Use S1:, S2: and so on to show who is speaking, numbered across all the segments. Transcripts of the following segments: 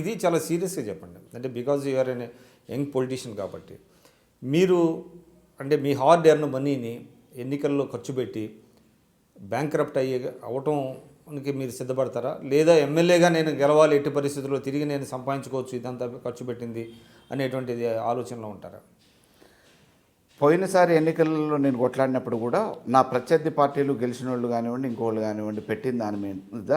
S1: ఇది చాలా సీరియస్గా చెప్పండి. అంటే because you're an young politician కాబట్టి మీరు అంటే మీ హార్డ్ ఎర్న్ మనీని ఎన్నికల్లో ఖర్చు పెట్టి బ్యాంక్రప్ట్ అవటానికి మీరు సిద్ధపడతారా, లేదా ఎమ్మెల్యేగా నేను గెలవాలి ఎట్టి పరిస్థితుల్లో తిరిగి నేను సంపాదించుకోవచ్చు ఇదంతా ఖర్చు పెట్టింది అనేటువంటిది ఆలోచనలో ఉంటారా?
S2: పోయినసారి ఎన్నికల్లో నేను కొట్లాడినప్పుడు కూడా నా ప్రత్యర్థి పార్టీలు గెలిచిన వాళ్ళు కానివ్వండి, ఇంకోళ్ళు కానివ్వండి, పెట్టిన దాని మీద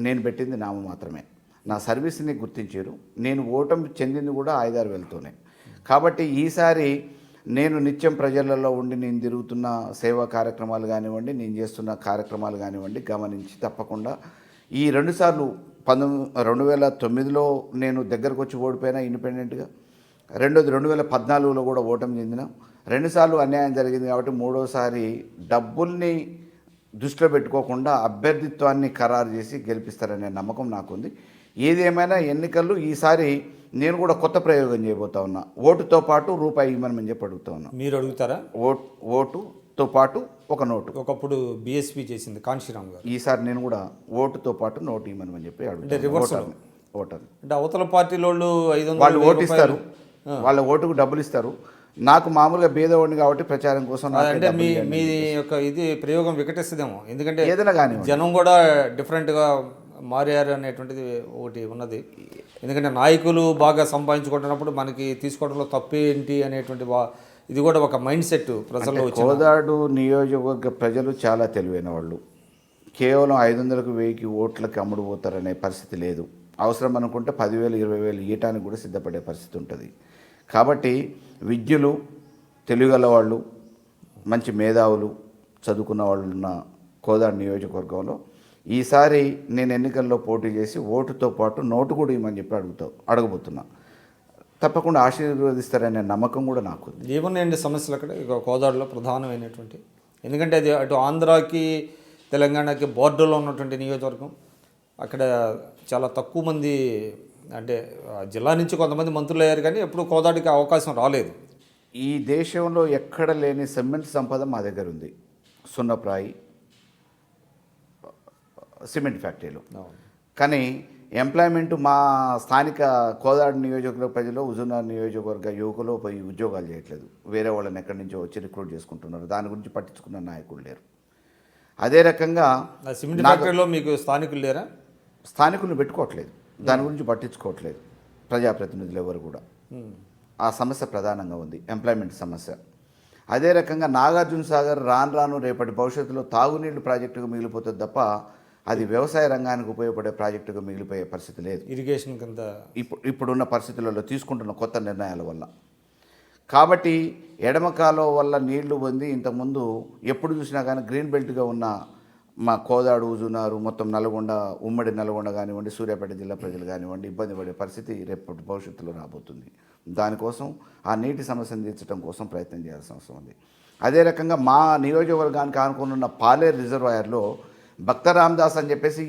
S2: నేను పెట్టింది నామ మాత్రమే. నా సర్వీస్ని గుర్తించారు. నేను ఓటమి చెందింది కూడా 5-6 వేలతోనే. కాబట్టి ఈసారి నేను నిత్యం ప్రజలలో ఉండి నేను తిరుగుతున్న సేవా కార్యక్రమాలు కానివ్వండి, నేను చేస్తున్న కార్యక్రమాలు కానివ్వండి గమనించి తప్పకుండా ఈ 2 సార్లు 2009లో నేను దగ్గరకు వచ్చి ఓడిపోయినా ఇండిపెండెంట్గా, రెండోది 2014లో కూడా ఓటమి చెందిన, 2 సార్లు అన్యాయం జరిగింది కాబట్టి మూడోసారి డబ్బుల్ని దృష్టిలో పెట్టుకోకుండా అభ్యర్థిత్వాన్ని ఖరారు చేసి గెలిపిస్తారనే నమ్మకం నాకుంది. ఏదేమైనా ఎన్నికల్లో ఈసారి నేను కూడా కొత్త ప్రయోగం చేయబోతా ఉన్నా. ఓటుతో పాటు రూపాయి ఇవ్వమని చెప్పి అడుగుతా ఉన్నా.
S1: మీరు అడుగుతారా?
S2: ఓటుతో పాటు ఒక నోటు.
S1: ఒకప్పుడు బీఎస్పీ చేసింది కాంశీరామ్ గారు.
S2: ఈసారి నేను కూడా ఓటుతో పాటు నోటు ఇవ్వమని చెప్పి అడుగుతాను. ఓటర్
S1: అంటే అవతల పార్టీలో
S2: వాళ్ళు ఓటు ఇస్తారు, వాళ్ళ ఓటుకు డబ్బులు ఇస్తారు. నాకు మామూలుగా భేదవాడిని కాబట్టి ప్రచారం కోసం
S1: అంటే మీ యొక్క ఇది ప్రయోగం వికటిస్తుందేమో. ఎందుకంటే
S2: ఏదైనా కానీ
S1: జనం కూడా డిఫరెంట్గా మారారు అనేటువంటిది ఒకటి ఉన్నది. ఎందుకంటే నాయకులు బాగా సంపాదించుకుంటున్నప్పుడు మనకి తీసుకోవడంలో తప్పేంటి అనేటువంటి ఇది కూడా ఒక మైండ్ సెట్ ప్రజల్లో వచ్చింది.
S2: కోదాడు నియోజకవర్గ ప్రజలు చాలా తెలివైన వాళ్ళు. కేవలం 500కు 1000కి ఓట్లకి అమ్ముడుపోతారనే పరిస్థితి లేదు. అవసరం అనుకుంటే 10,000 20,000 ఇవ్వటానికి కూడా సిద్ధపడే పరిస్థితి ఉంటుంది. కాబట్టి విద్యులు, తెలివిగల వాళ్ళు, మంచి మేధావులు, చదువుకున్న వాళ్ళు ఉన్న కోదాడు నియోజకవర్గంలో ఈసారి నేను ఎన్నికల్లో పోటీ చేసి ఓటుతో పాటు నోటు కూడా ఇవ్వమని చెప్పి అడగబోతున్నా. తప్పకుండా ఆశీర్వదిస్తారనే నమ్మకం కూడా నాకు.
S1: ఏమున్నాయండి సమస్యలు అక్కడ ఇక కోదాడులో ప్రధానమైనటువంటి? ఎందుకంటే అది అటు ఆంధ్రాకి తెలంగాణకి బోర్డర్లో ఉన్నటువంటి నియోజకవర్గం. అక్కడ చాలా తక్కువ మంది, అంటే జిల్లా నుంచి కొంతమంది మంత్రులు అయ్యారు కానీ ఎప్పుడు కోదాడికి అవకాశం రాలేదు.
S2: ఈ దేశంలో ఎక్కడ లేని సిమెంట్ సంపద మా దగ్గర ఉంది. సున్నప్రాయి సిమెంట్ ఫ్యాక్టరీలు. కానీ ఎంప్లాయ్మెంట్ మా స్థానిక కోదాడు నియోజకవర్గ ప్రజలు, హుజూర్నగర్ నియోజకవర్గ యువకులు పోయి ఉద్యోగాలు చేయట్లేదు. వేరే వాళ్ళని ఎక్కడి నుంచో వచ్చి రిక్రూట్ చేసుకుంటున్నారు. దాని గురించి పట్టించుకున్న నాయకులు లేరు. అదే రకంగా
S1: సిమెంట్ ఫ్యాక్టరీలో మీకు స్థానికులు లేరా?
S2: స్థానికులను పెట్టుకోవట్లేదు, దాని గురించి పట్టించుకోవట్లేదు ప్రజాప్రతినిధులు ఎవరు కూడా. ఆ సమస్య ప్రధానంగా ఉంది, ఎంప్లాయ్మెంట్ సమస్య. అదే రకంగా నాగార్జున సాగర్ రాను రేపటి భవిష్యత్తులో తాగునీళ్ళు ప్రాజెక్టుగా మిగిలిపోతుంది తప్ప అది వ్యవసాయ రంగానికి ఉపయోగపడే ప్రాజెక్టుగా మిగిలిపోయే పరిస్థితి లేదు.
S1: ఇరిగేషన్ కింద
S2: ఇప్పుడున్న పరిస్థితులలో తీసుకుంటున్న కొత్త నిర్ణయాల వల్ల. కాబట్టి ఎడమ కాలువ వల్ల నీళ్లు పొంది ఇంతకుముందు ఎప్పుడు చూసినా కానీ గ్రీన్ బెల్ట్గా ఉన్న మా కోదాడు, హుజూర్నగర్, మొత్తం నల్గొండ, ఉమ్మడి నల్గొండ కానివ్వండి, సూర్యాపేట జిల్లా ప్రజలు కానివ్వండి ఇబ్బంది పడే పరిస్థితి రేపటి భవిష్యత్తులో రాబోతుంది. దానికోసం ఆ నీటి సమస్యను తీర్చడం కోసం ప్రయత్నం చేయాల్సిన అవసరం ఉంది. అదే రకంగా మా నియోజకవర్గానికి ఆనుకున్న పాలేరు రిజర్వాయర్లో భక్త రామదాస్ అని చెప్పేసి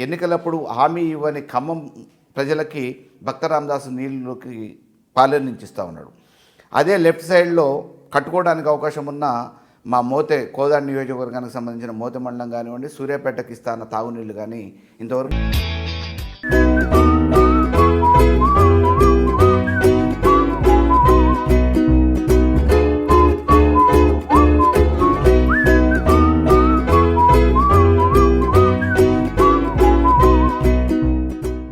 S2: ఎన్నికలప్పుడు హామీ ఇవ్వని ఖమ్మం ప్రజలకి భక్త రామదాస్ నీళ్ళకి పాలేరు నుంచి ఇస్తూ ఉన్నాడు. అదే లెఫ్ట్ సైడ్లో కట్టుకోవడానికి అవకాశం ఉన్న మా కోదాడు నియోజకవర్గానికి సంబంధించిన మోతే మండలం కానివ్వండి, సూర్యాపేటకి ఇస్తా అన్న తాగునీళ్ళు కానీ ఇంతవరకు